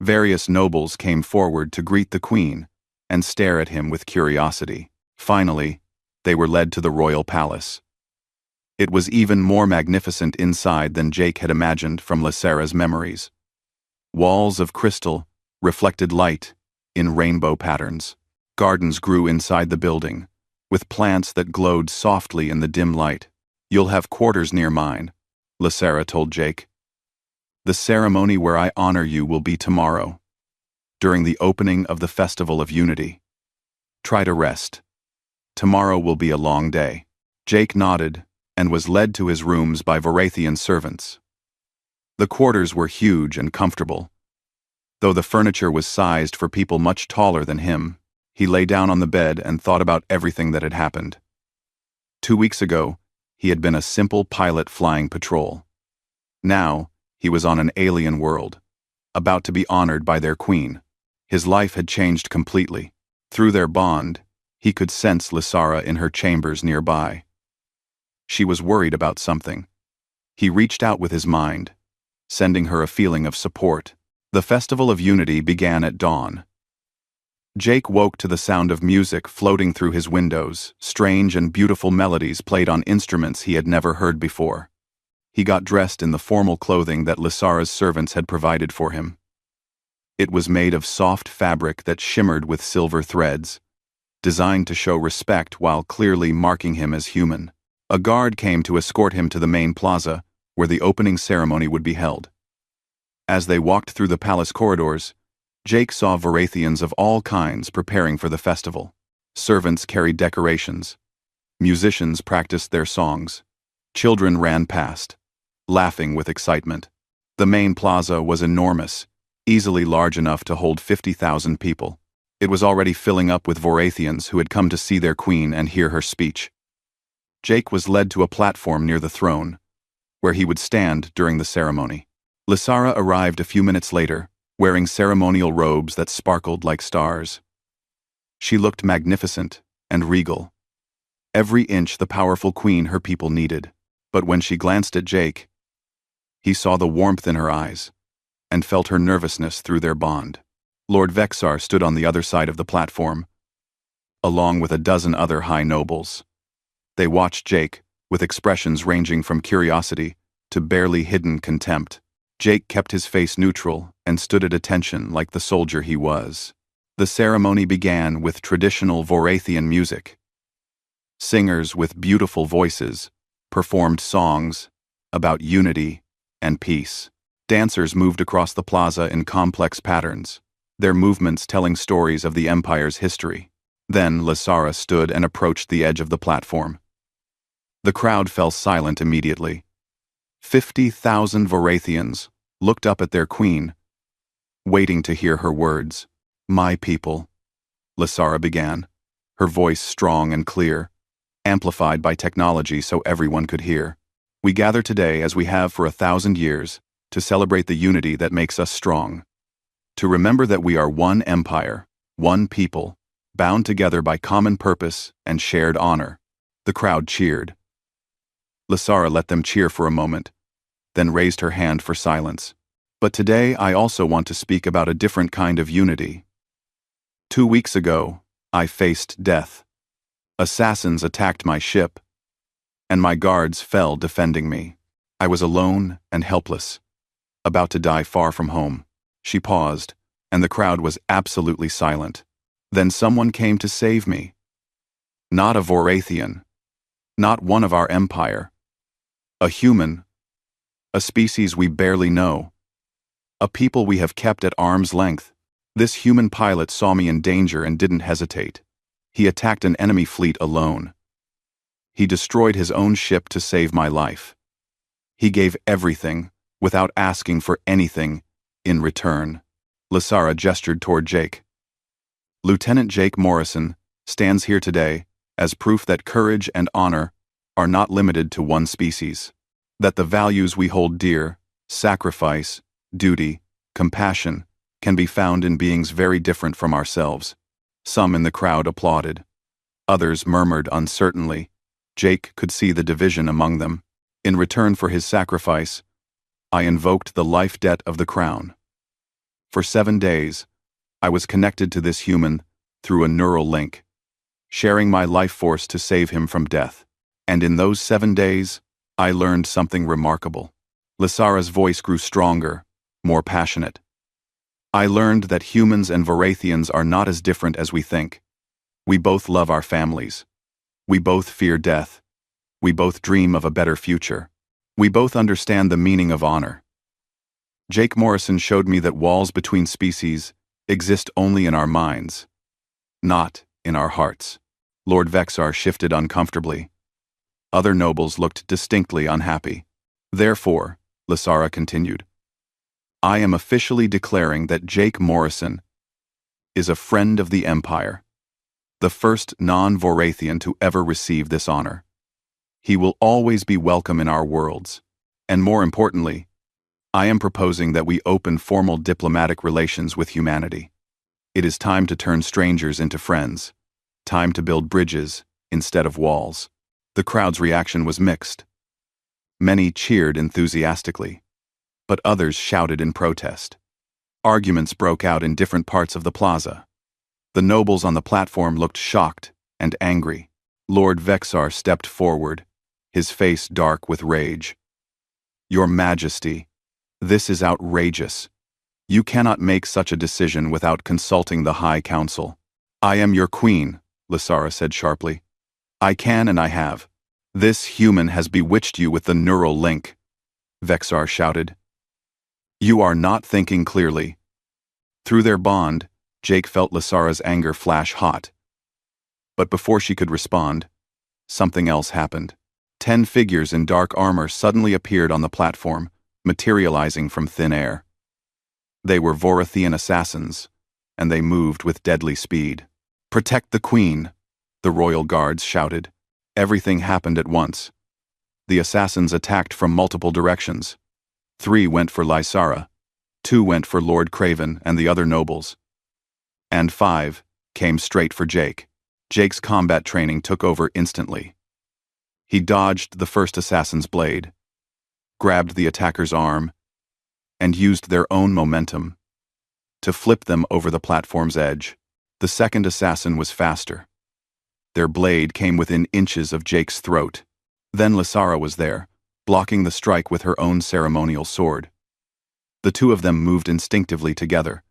Various nobles came forward to greet the queen and stare at him with curiosity. Finally, they were led to the royal palace. It was even more magnificent inside than Jake had imagined from Lysara's memories. Walls of crystal reflected light in rainbow patterns. Gardens grew inside the building, with plants that glowed softly in the dim light. "You'll have quarters near mine," Lysara told Jake. "The ceremony where I honor you will be tomorrow." during the opening of the Festival of Unity. Try to rest. Tomorrow will be a long day. Jake nodded and was led to his rooms by Varathian servants. The quarters were huge and comfortable. Though the furniture was sized for people much taller than him, he lay down on the bed and thought about everything that had happened. 2 weeks ago, he had been a simple pilot flying patrol. Now, he was on an alien world, about to be honored by their queen. His life had changed completely. Through their bond, he could sense Lysara in her chambers nearby. She was worried about something. He reached out with his mind, sending her a feeling of support. The Festival of Unity began at dawn. Jake woke to the sound of music floating through his windows. Strange and beautiful melodies played on instruments he had never heard before. He got dressed in the formal clothing that Lysara's servants had provided for him. It was made of soft fabric that shimmered with silver threads, designed to show respect while clearly marking him as human. A guard came to escort him to the main plaza, where the opening ceremony would be held. As they walked through the palace corridors, Jake saw Varathians of all kinds preparing for the festival. Servants carried decorations. Musicians practiced their songs. Children ran past, laughing with excitement. The main plaza was enormous, easily large enough to hold 50,000 people. It was already filling up with Varathians who had come to see their queen and hear her speech. Jake was led to a platform near the throne, where he would stand during the ceremony. Lysara arrived a few minutes later, wearing ceremonial robes that sparkled like stars. She looked magnificent and regal, every inch the powerful queen her people needed. But when she glanced at Jake, he saw the warmth in her eyes and felt her nervousness through their bond. Lord Vexar stood on the other side of the platform, along with a dozen other high nobles. They watched Jake, with expressions ranging from curiosity to barely hidden contempt. Jake kept his face neutral and stood at attention like the soldier he was. The ceremony began with traditional Varathian music. Singers with beautiful voices performed songs about unity and peace. Dancers moved across the plaza in complex patterns, their movements telling stories of the Empire's history. Then Lysara stood and approached the edge of the platform. The crowd fell silent immediately. 50,000 Varathians looked up at their queen, waiting to hear her words. "My people," Lysara began, her voice strong and clear, amplified by technology so everyone could hear. "We gather today, as we have for 1,000 years, to celebrate the unity that makes us strong. To remember that we are one empire, one people, bound together by common purpose and shared honor." The crowd cheered. Lysara let them cheer for a moment, then raised her hand for silence. "But today I also want to speak about a different kind of unity. 2 weeks ago, I faced death. Assassins attacked my ship, and my guards fell defending me. I was alone and helpless, about to die far from home." She paused, and the crowd was absolutely silent. "Then someone came to save me. Not a Varathian, not one of our empire. A human, a species we barely know, a people we have kept at arm's length. This human pilot saw me in danger and didn't hesitate. He attacked an enemy fleet alone. He destroyed his own ship to save my life. He gave everything, without asking for anything, in return." Lysara gestured toward Jake. "Lieutenant Jake Morrison stands here today as proof that courage and honor are not limited to one species, that the values we hold dear, sacrifice, duty, compassion, can be found in beings very different from ourselves." Some in the crowd applauded. Others murmured uncertainly. Jake could see the division among them. "In return for his sacrifice, I invoked the life debt of the crown. For 7 days, I was connected to this human through a neural link, sharing my life force to save him from death. And in those 7 days, I learned something remarkable." Lysara's voice grew stronger, more passionate. "I learned that humans and Varathians are not as different as we think. We both love our families. We both fear death. We both dream of a better future. We both understand the meaning of honor. Jake Morrison showed me that walls between species exist only in our minds, not in our hearts. Lord Vexar shifted uncomfortably. Other nobles looked distinctly unhappy. Therefore, Lysara continued, I am officially declaring that Jake Morrison is a friend of the Empire, the first non-Vorathian to ever receive this honor. He will always be welcome in our worlds, and more importantly, I am proposing that we open formal diplomatic relations with humanity. It is time to turn strangers into friends, time to build bridges instead of walls. The crowd's reaction was mixed. Many cheered enthusiastically, but others shouted in protest. Arguments broke out in different parts of the plaza. The nobles on the platform looked shocked and angry. Lord Vexar stepped forward, his face dark with rage. Your Majesty, this is outrageous. You cannot make such a decision without consulting the High Council. I am your queen, Lysara said sharply. I can and I have. This human has bewitched you with the neural link, Vexar shouted. You are not thinking clearly. Through their bond, Jake felt Lysara's anger flash hot. But before she could respond, something else happened. 10 figures in dark armor suddenly appeared on the platform, materializing from thin air. They were Vorathian assassins, and they moved with deadly speed. Protect the queen, the royal guards shouted. Everything happened at once. The assassins attacked from multiple directions. 3 went for Lysara, 2 went for Lord Craven and the other nobles, and 5 came straight for Jake. Jake's combat training took over instantly. He dodged the first assassin's blade, grabbed the attacker's arm, and used their own momentum to flip them over the platform's edge. The second assassin was faster. Their blade came within inches of Jake's throat. Then Lysara was there, blocking the strike with her own ceremonial sword. The two of them moved instinctively together,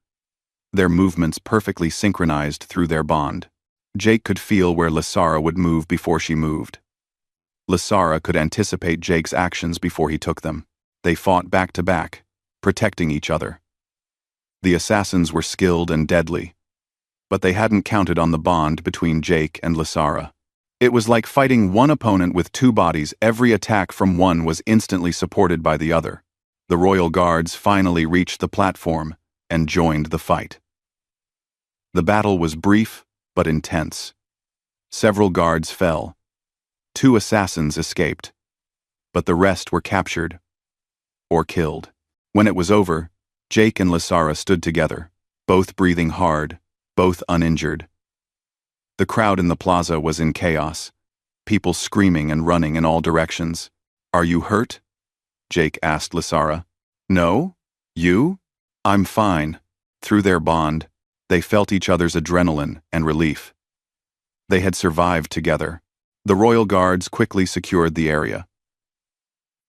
their movements perfectly synchronized through their bond. Jake could feel where Lysara would move before she moved. Lysara could anticipate Jake's actions before he took them. They fought back to back, protecting each other. The assassins were skilled and deadly, but they hadn't counted on the bond between Jake and Lysara. It was like fighting one opponent with 2 bodies. Every attack from one was instantly supported by the other. The royal guards finally reached the platform and joined the fight. The battle was brief but intense. Several guards fell. 2 assassins escaped, but the rest were captured or killed. When it was over, Jake and Lysara stood together, both breathing hard, both uninjured. The crowd in the plaza was in chaos, people screaming and running in all directions. Are you hurt? Jake asked Lysara. No? You? I'm fine. Through their bond, they felt each other's adrenaline and relief. They had survived together. The royal guards quickly secured the area.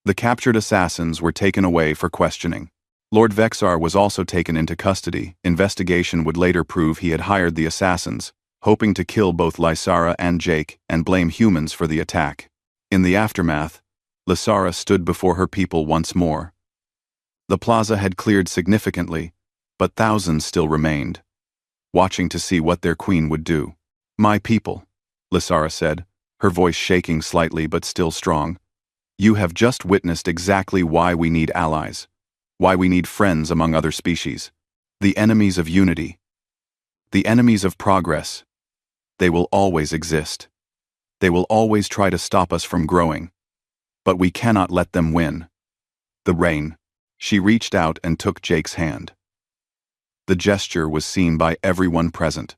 The captured assassins were taken away for questioning. Lord Vexar was also taken into custody. Investigation would later prove he had hired the assassins, hoping to kill both Lysara and Jake and blame humans for the attack. In the aftermath, Lysara stood before her people once more. The plaza had cleared significantly, but thousands still remained, watching to see what their queen would do. My people, Lysara said, her voice shaking slightly but still strong. You have just witnessed exactly why we need allies, why we need friends among other species, the enemies of unity, the enemies of progress. They will always exist. They will always try to stop us from growing, but we cannot let them win. The rain. She reached out and took Jake's hand. The gesture was seen by everyone present,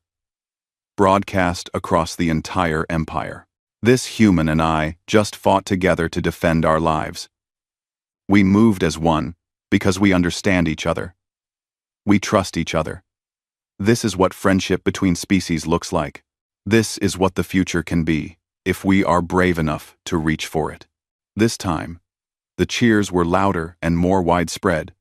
broadcast across the entire empire. This human and I just fought together to defend our lives. We moved as one because we understand each other. We trust each other. This is what friendship between species looks like. This is what the future can be, if we are brave enough to reach for it. This time, the cheers were louder and more widespread.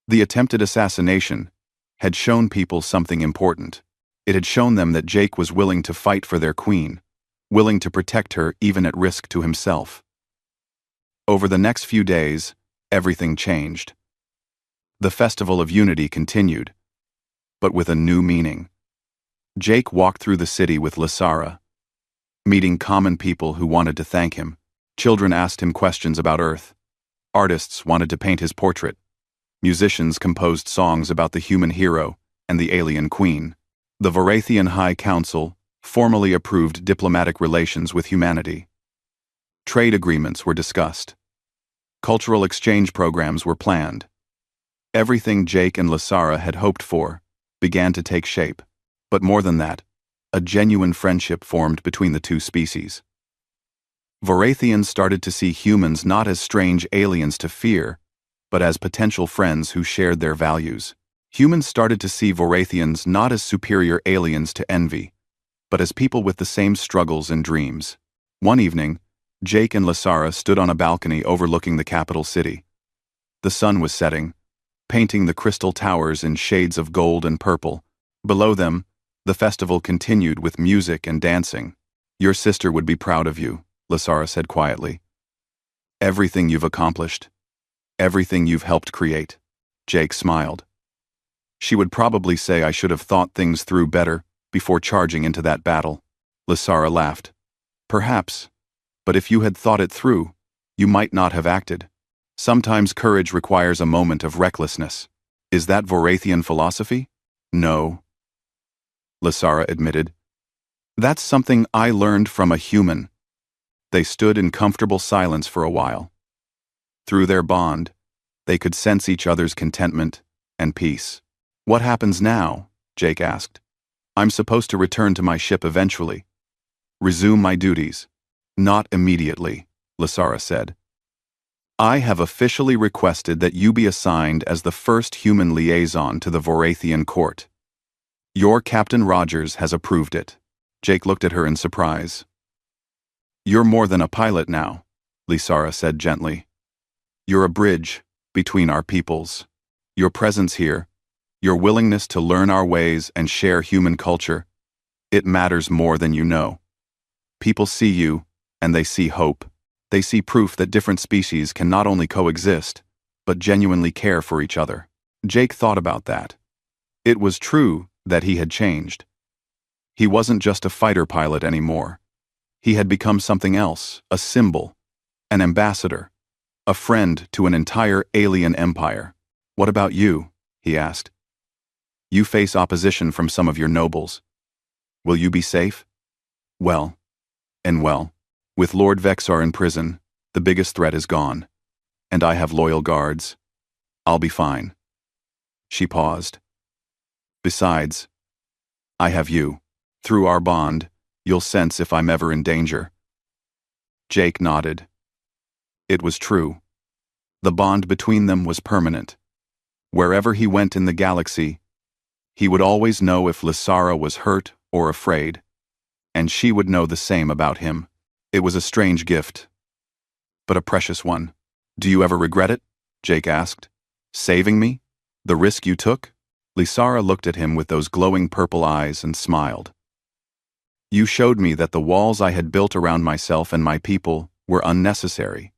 The attempted assassination had shown people something important. It had shown them that Jake was willing to fight for their queen, willing to protect her even at risk to himself. Over the next few days, everything changed. The Festival of Unity continued. but with a new meaning. Jake walked through the city with Lysara, meeting common people who wanted to thank him. Children asked him questions about Earth. Artists wanted to paint his portrait. Musicians composed songs about the human hero and the alien queen. The Vorathian High Council formally approved diplomatic relations with humanity. Trade agreements were discussed. Cultural exchange programs were planned. Everything Jake and Lysara had hoped for began to take shape. But more than that, a genuine friendship formed between the two species. Vorathians started to see humans not as strange aliens to fear, but as potential friends who shared their values. Humans started to see Vorathians not as superior aliens to envy, but as people with the same struggles and dreams. One evening, Jake and Lysara stood on a balcony overlooking the capital city. The sun was setting, painting the crystal towers in shades of gold and purple. Below them, the festival continued with music and dancing. "Your sister would be proud of you," Lysara said quietly. "Everything you've accomplished. Everything you've helped create." Jake smiled. "She would probably say I should have thought things through better before charging into that battle." Lysara laughed. "Perhaps, but if you had thought it through, you might not have acted. Sometimes courage requires a moment of recklessness." "Is that Vorathian philosophy?" "No," Lysara admitted. "That's something I learned from a human." They stood in comfortable silence for a while. Through their bond, they could sense each other's contentment and peace. "What happens now?" Jake asked. "I'm supposed to return to my ship eventually. Resume my duties." "Not immediately," Lysara said. "I have officially requested that you be assigned as the first human liaison to the Vorathian court. Your Captain Rogers has approved it." Jake looked at her in surprise. "You're more than a pilot now," Lysara said gently. "You're a bridge between our peoples. Your presence here, your willingness to learn our ways and share human culture, it matters more than you know. People see you, and they see hope. They see proof that different species can not only coexist, but genuinely care for each other." Jake thought about that. It was true that he had changed. He wasn't just a fighter pilot anymore. He had become something else, a symbol, an ambassador, a friend to an entire alien empire. "What about you?" he asked. "You face opposition from some of your nobles. Will you be safe?" Well, with Lord Vexar in prison, the biggest threat is gone, and I have loyal guards. I'll be fine." She paused. "Besides, I have you. Through our bond, you'll sense if I'm ever in danger." Jake nodded. It was true. The bond between them was permanent. Wherever he went in the galaxy, he would always know if Lysara was hurt or afraid, and she would know the same about him. It was a strange gift, but a precious one. "Do you ever regret it?" Jake asked. "Saving me? The risk you took?" Lysara looked at him with those glowing purple eyes and smiled. "You showed me that the walls I had built around myself and my people were unnecessary.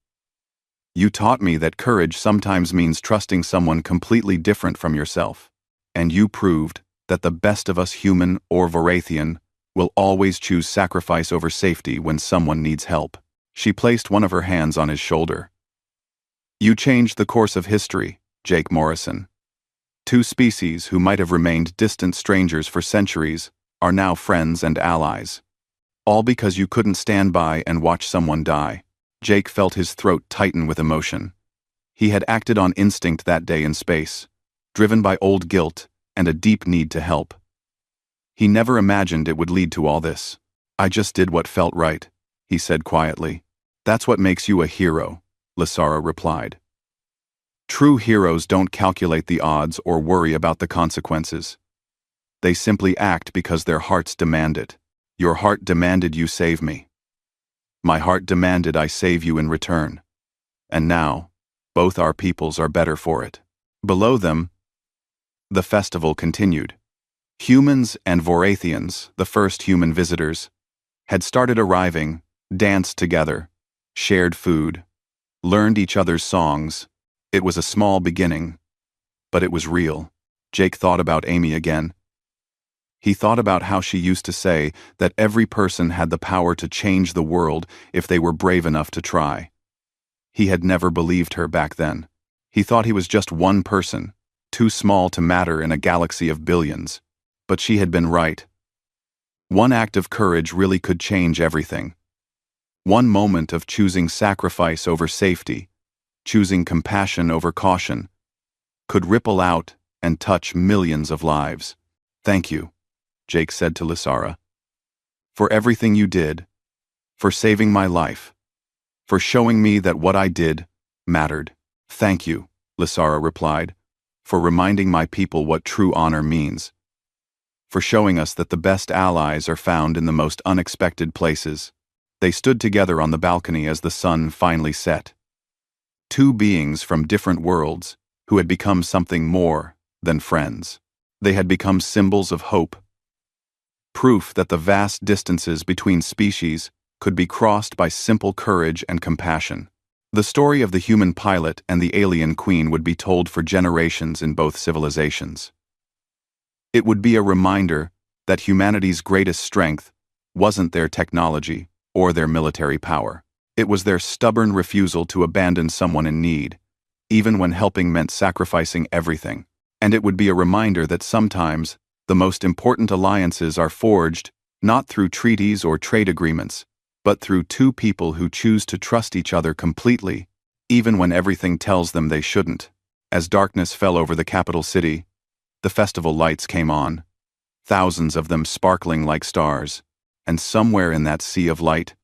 You taught me that courage sometimes means trusting someone completely different from yourself. And you proved that the best of us, human or Vorathian, will always choose sacrifice over safety when someone needs help." She placed one of her hands on his shoulder. "You changed the course of history, Jake Morrison. Two species who might have remained distant strangers for centuries are now friends and allies. All because you couldn't stand by and watch someone die." Jake felt his throat tighten with emotion. He had acted on instinct that day in space, driven by old guilt and a deep need to help. He never imagined it would lead to all this. "I just did what felt right," he said quietly. "That's what makes you a hero," Lysara replied. "True heroes don't calculate the odds or worry about the consequences. They simply act because their hearts demand it. Your heart demanded you save me. My heart demanded I save you in return. And now, both our peoples are better for it." Below them, the festival continued. Humans and Vorathians, the first human visitors, had started arriving, danced together, shared food, learned each other's songs. It was a small beginning, but it was real. Jake thought about Amy again. He thought about how she used to say that every person had the power to change the world if they were brave enough to try. He had never believed her back then. He thought he was just one person, too small to matter in a galaxy of billions. But she had been right. One act of courage really could change everything. One moment of choosing sacrifice over safety, choosing compassion over caution, could ripple out and touch millions of lives. "Thank you," Jake said to Lysara, "for everything you did, for saving my life, for showing me that what I did mattered." "Thank you," Lysara replied, "for reminding my people what true honor means, for showing us that the best allies are found in the most unexpected places." They stood together on the balcony as the sun finally set. Two beings from different worlds who had become something more than friends. They had become symbols of hope, proof that the vast distances between species could be crossed by simple courage and compassion. The story of the human pilot and the alien queen would be told for generations in both civilizations. It would be a reminder that humanity's greatest strength wasn't their technology or their military power. It was their stubborn refusal to abandon someone in need, even when helping meant sacrificing everything. And it would be a reminder that sometimes the most important alliances are forged not through treaties or trade agreements, but through two people who choose to trust each other completely, even when everything tells them they shouldn't. As darkness fell over the capital city, the festival lights came on, thousands of them sparkling like stars, and somewhere in that sea of light,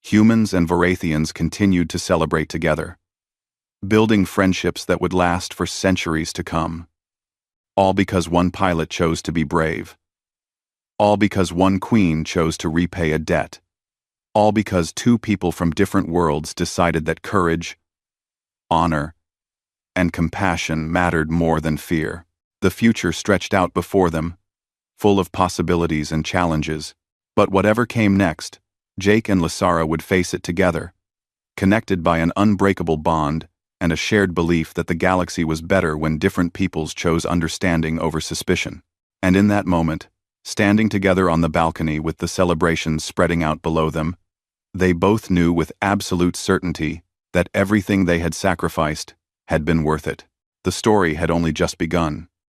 humans and Varathians continued to celebrate together, building friendships that would last for centuries to come. All because one pilot chose to be brave. All because one queen chose to repay a debt. All because two people from different worlds decided that courage, honor, and compassion mattered more than fear. The future stretched out before them, full of possibilities and challenges. But whatever came next, Jake and Lysara would face it together, connected by an unbreakable bond and a shared belief that the galaxy was better when different peoples chose understanding over suspicion. And in that moment, standing together on the balcony with the celebrations spreading out below them, they both knew with absolute certainty that everything they had sacrificed had been worth it. The story had only just begun.